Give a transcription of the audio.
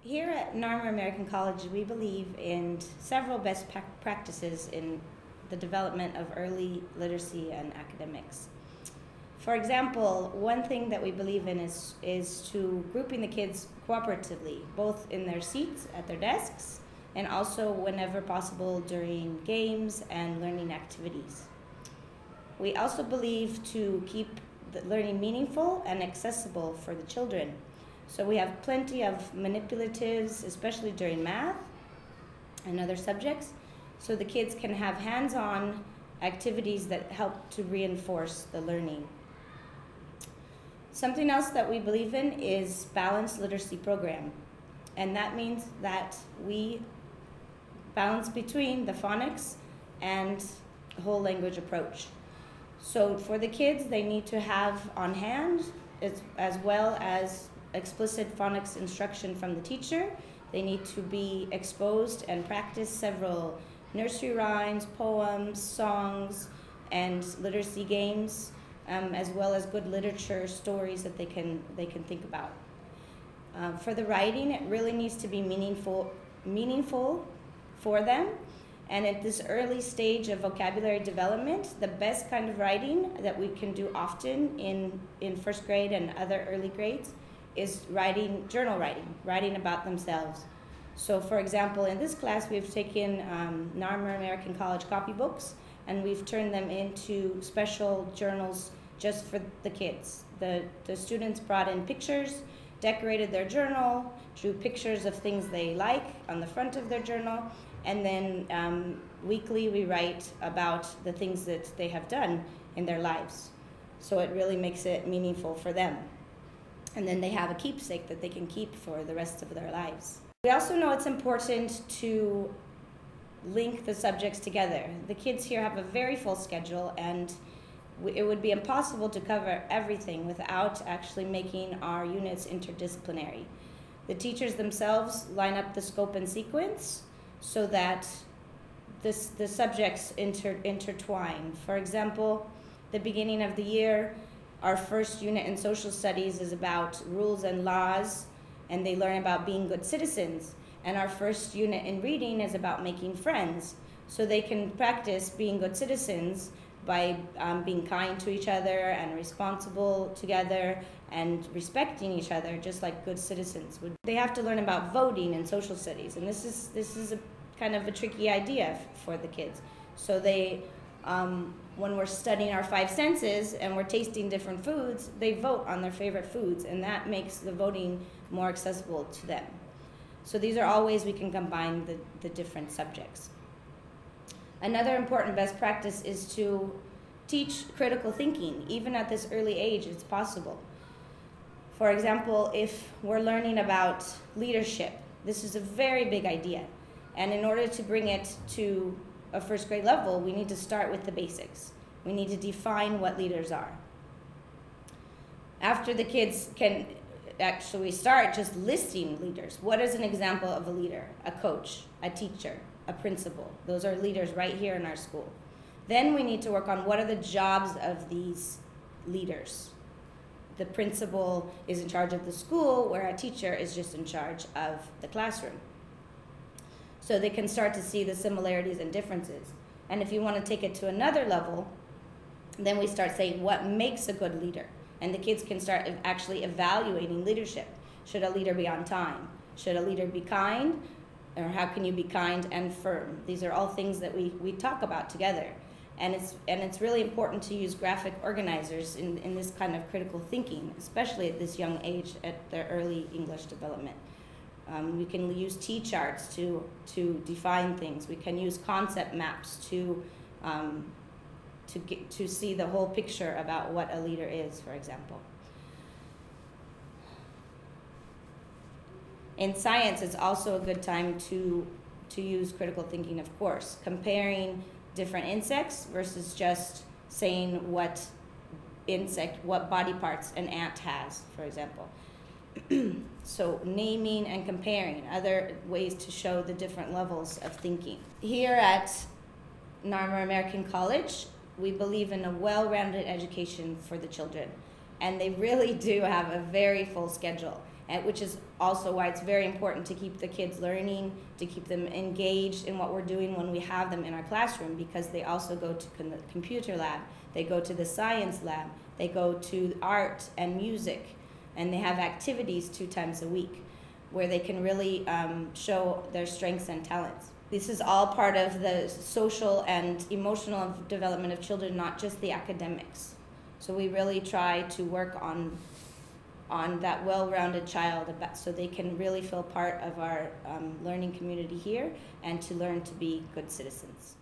Here at Narmer American College, we believe in several best practices in the development of early literacy and academics. For example, one thing that we believe in is to grouping the kids cooperatively, both in their seats at their desks and also whenever possible during games and learning activities. We also believe to keep the learning meaningful and accessible for the children. So we have plenty of manipulatives, especially during math and other subjects, so the kids can have hands-on activities that help to reinforce the learning. Something else that we believe in is balanced literacy program. And that means that we balance between the phonics and whole language approach. So for the kids, they need to have on hand, as well as explicit phonics instruction from the teacher. They need to be exposed and practice several nursery rhymes, poems, songs, and literacy games, as well as good literature stories that they can think about. For the writing, it really needs to be meaningful for them. And at this early stage of vocabulary development, the best kind of writing that we can do often in first grade and other early grades is journal writing about themselves. So for example, in this class, we've taken Narmer American College copybooks, and we've turned them into special journals just for the kids. The students brought in pictures, decorated their journal, drew pictures of things they like on the front of their journal, and then weekly we write about the things that they have done in their lives. So it really makes it meaningful for them. And then they have a keepsake that they can keep for the rest of their lives. We also know it's important to link the subjects together. The kids here have a very full schedule, and it would be impossible to cover everything without actually making our units interdisciplinary. The teachers themselves line up the scope and sequence so that the subjects intertwine. For example, the beginning of the year, our first unit in social studies is about rules and laws, and they learn about being good citizens. And our first unit in reading is about making friends, so they can practice being good citizens by being kind to each other and responsible together and respecting each other, just like good citizens would. They have to learn about voting in social studies, and this is a kind of a tricky idea for the kids. So they, when we're studying our five senses and we're tasting different foods, they vote on their favorite foods, and that makes the voting more accessible to them. So these are all ways we can combine the different subjects. Another important best practice is to teach critical thinking. Even at this early age, it's possible. For example, if we're learning about leadership, this is a very big idea. And in order to bring it to a first grade level, we need to start with the basics. We need to define what leaders are. After the kids can actually start just listing leaders. What is an example of a leader? A coach, a teacher, a principal. Those are leaders right here in our school. Then we need to work on what are the jobs of these leaders. The principal is in charge of the school, where a teacher is just in charge of the classroom. So they can start to see the similarities and differences. And if you want to take it to another level, then we start saying what makes a good leader. And the kids can start actually evaluating leadership. Should a leader be on time? Should a leader be kind? Or how can you be kind and firm? These are all things that we talk about together. And it's really important to use graphic organizers in this kind of critical thinking, especially at this young age, at their early English development. We can use T-charts to define things. We can use concept maps to see the whole picture about what a leader is, for example. In science, it's also a good time to use critical thinking, of course, comparing different insects versus just saying what body parts an ant has, for example. So naming and comparing, other ways to show the different levels of thinking. Here at Narmer American College, we believe in a well-rounded education for the children, and they really do have a very full schedule. which is also why it's very important to keep the kids learning, to keep them engaged in what we're doing when we have them in our classroom, because they also go to the computer lab, they go to the science lab, they go to art and music, and they have activities 2 times a week where they can really show their strengths and talents. This is all part of the social and emotional development of children, not just the academics. So we really try to work on that well-rounded child so they can really feel part of our learning community here and to learn to be good citizens.